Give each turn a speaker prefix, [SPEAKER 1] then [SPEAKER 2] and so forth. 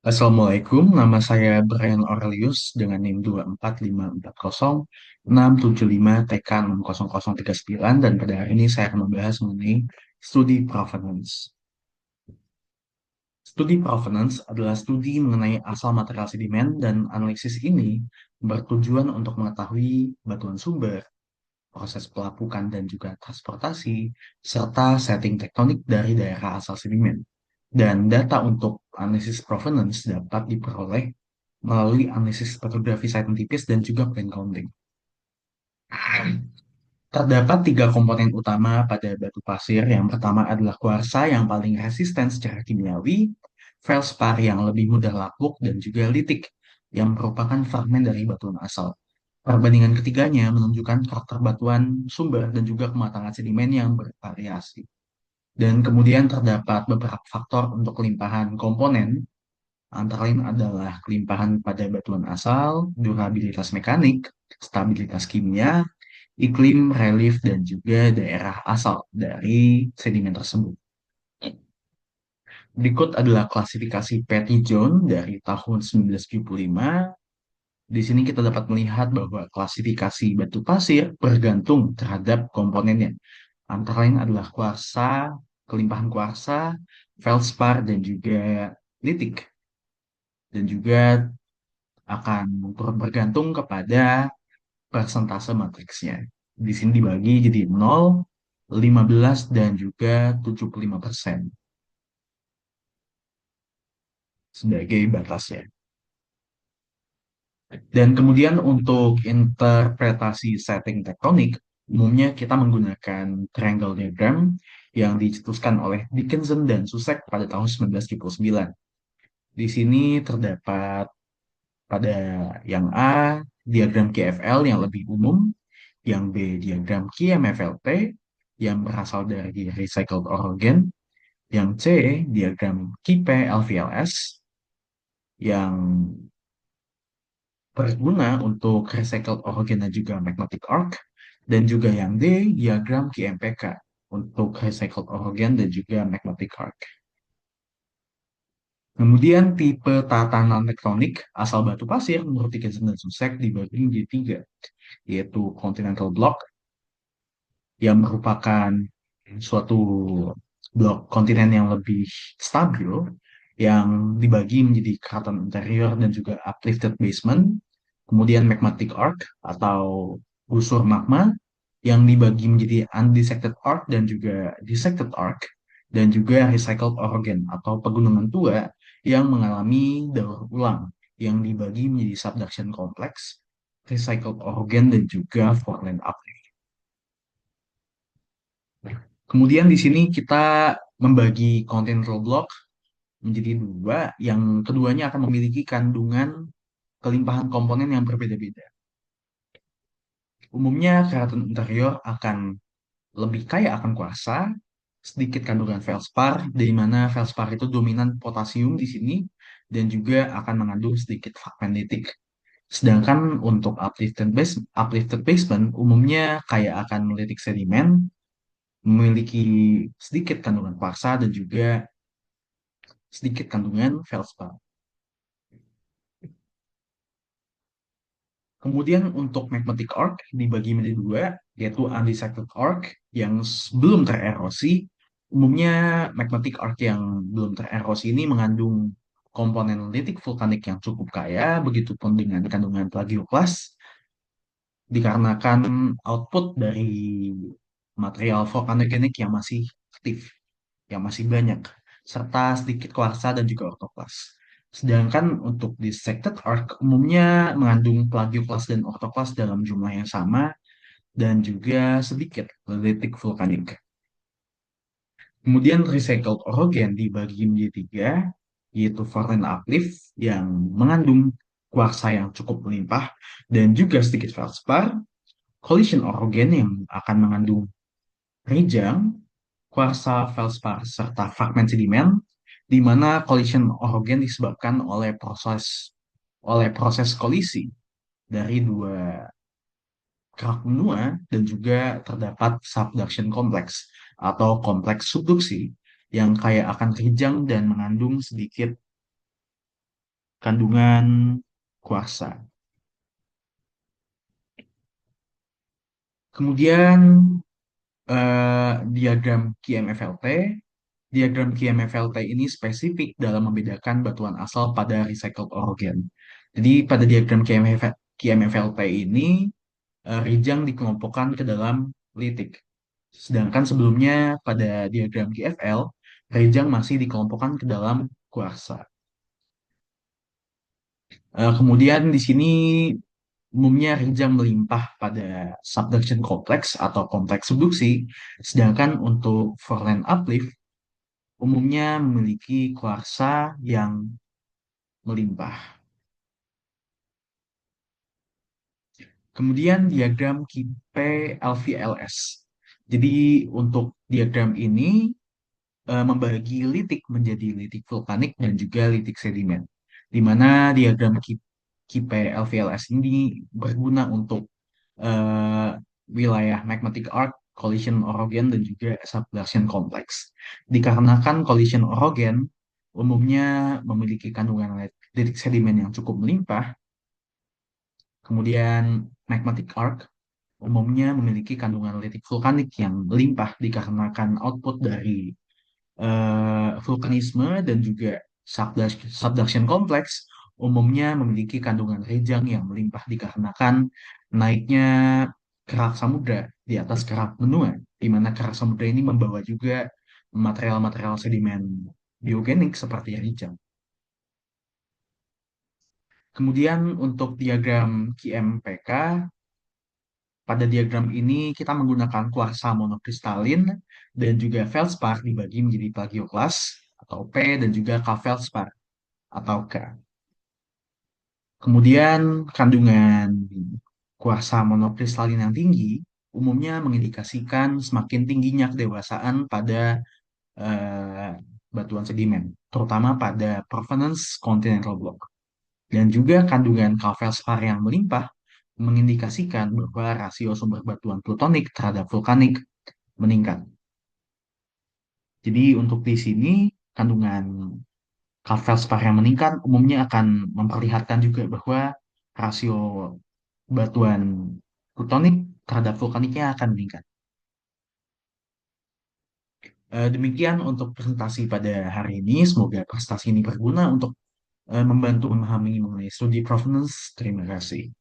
[SPEAKER 1] Assalamualaikum, nama saya Brian Aurelius dengan NIM 24540 675 TK 60039 dan pada hari ini saya akan membahas mengenai studi provenance. Studi provenance adalah studi mengenai asal material sedimen dan analisis ini bertujuan untuk mengetahui batuan sumber, proses pelapukan dan juga transportasi, serta setting tektonik dari daerah asal sedimen. Dan data untuk analisis provenance dapat diperoleh melalui analisis petrografi saintifis dan juga point counting. Terdapat tiga komponen utama pada batu pasir. Yang pertama adalah kuarsa yang paling resisten secara kimiawi, feldspar yang lebih mudah lapuk, dan juga litik yang merupakan fragmen dari batuan asal. Perbandingan ketiganya menunjukkan karakter batuan sumber dan juga kematangan sedimen yang bervariasi. Dan kemudian terdapat beberapa faktor untuk kelimpahan komponen, antara lain adalah kelimpahan pada batuan asal, durabilitas mekanik, stabilitas kimia, iklim, relief, dan juga daerah asal dari sedimen tersebut. Berikut adalah klasifikasi Petty John dari tahun 1975. Di sini kita dapat melihat bahwa klasifikasi batu pasir bergantung terhadap komponennya. Antara lain adalah kuarsa, kelimpahan kuarsa, feldspar, dan juga litik. Dan juga akan turut bergantung kepada persentase matriksnya. Di sini dibagi jadi 0, 15, dan juga 75% sebagai batasnya. Dan kemudian untuk interpretasi setting tektonik, umumnya kita menggunakan triangle diagram yang dicetuskan oleh Dickinson dan Susek pada tahun 1979. Di sini terdapat pada yang A, diagram KFL yang lebih umum, yang B, diagram KMFLT yang berasal dari recycled orogen, yang C, diagram KIPE LVLS yang berguna untuk recycled orogen dan juga magnetic arc, dan juga yang D, diagram KMPK untuk recycled orogen dan juga magnetic arc. Kemudian tipe tatanan tektonik asal batu pasir menurut Dickinson dan Susek dibagi menjadi tiga, yaitu continental block yang merupakan suatu blok kontinen yang lebih stabil yang dibagi menjadi keraton interior dan juga uplifted basement, kemudian magmatic arc atau busur magma yang dibagi menjadi undissected arc dan juga dissected arc, dan juga recycled orogen atau pegunungan tua yang mengalami daur ulang yang dibagi menjadi subduction complex, recycled orogen, dan juga foreland uplift. Kemudian di sini kita membagi continental block menjadi dua, yang keduanya akan memiliki kandungan kelimpahan komponen yang berbeda-beda. Umumnya keraton interior akan lebih kaya akan kuarsa, sedikit kandungan feldspar, di mana feldspar itu dominan potasium di sini, dan juga akan mengandung sedikit fragmentitik. Sedangkan untuk uplifted basement umumnya kaya akan litik sedimen, memiliki sedikit kandungan kuarsa dan juga sedikit kandungan feldspar. Kemudian untuk magmatic arc dibagi menjadi dua, yaitu undissected arc yang belum tererosi. Umumnya magmatic arc yang belum tererosi ini mengandung komponen litik vulkanik yang cukup kaya, begitupun dengan kandungan plagioklas, dikarenakan output dari material vulkanogenik yang masih aktif, yang masih banyak, serta sedikit kuarsa dan juga ortoklas. Sedangkan untuk dissected arc umumnya mengandung plagioklas dan ortoklas dalam jumlah yang sama dan juga sedikit litik vulkanik. Kemudian recycled orogen dibagi menjadi tiga, yaitu foreign uplift yang mengandung kuarsa yang cukup melimpah dan juga sedikit feldspar, collision orogen yang akan mengandung rijang, kuarsa, feldspar, serta fragmen sedimen, di mana collision orogen disebabkan oleh proses kolisi dari dua kerak benua dan juga terdapat subduction complex atau kompleks subduksi yang kaya akan rijang dan mengandung sedikit kandungan kuarsa. Kemudian diagram QMFLT. Diagram QMFLT ini spesifik dalam membedakan batuan asal pada recycled orogen. Jadi pada diagram QMFLT ini, Rijang dikelompokkan ke dalam litik. Sedangkan sebelumnya pada diagram GFL, Rijang masih dikelompokkan ke dalam kuarsa. Kemudian di sini umumnya Rijang melimpah pada subduction kompleks atau kompleks subduksi, sedangkan untuk Forlan uplift umumnya memiliki kuarsa yang melimpah. Kemudian diagram KIPE LVLS. Jadi untuk diagram ini membagi litik menjadi litik vulkanik dan juga litik sedimen. Di mana diagram KIPE LVLS ini berguna untuk eh, wilayah magmatic arc, collision orogen, dan juga subduction complex. Dikarenakan collision orogen umumnya memiliki kandungan litik sedimen yang cukup melimpah, kemudian magmatic arc umumnya memiliki kandungan litik vulkanik yang melimpah dikarenakan output dari vulkanisme dan juga subduction kompleks umumnya memiliki kandungan rejang yang melimpah dikarenakan naiknya kerak samudra di atas kerak benua, di mana kerak samudra ini membawa juga material-material sedimen biogenik seperti rejang. Kemudian untuk diagram QMPK, pada diagram ini kita menggunakan kuarsa monokristalin dan juga feldspar dibagi menjadi plagioklas atau P dan juga K-feldspar atau K. Kemudian kandungan kuarsa monokristalin yang tinggi umumnya mengindikasikan semakin tingginya kedewasaan pada eh, batuan sedimen, terutama pada provenance continental block. Dan juga kandungan K-feldspar yang melimpah mengindikasikan bahwa rasio sumber batuan plutonik terhadap vulkanik meningkat. Jadi untuk di sini kandungan feldspar yang meningkat umumnya akan memperlihatkan juga bahwa rasio batuan plutonik terhadap vulkaniknya akan meningkat. Demikian untuk presentasi pada hari ini. Semoga presentasi ini berguna untuk membantu memahami mengenai studi provenance. Terima kasih.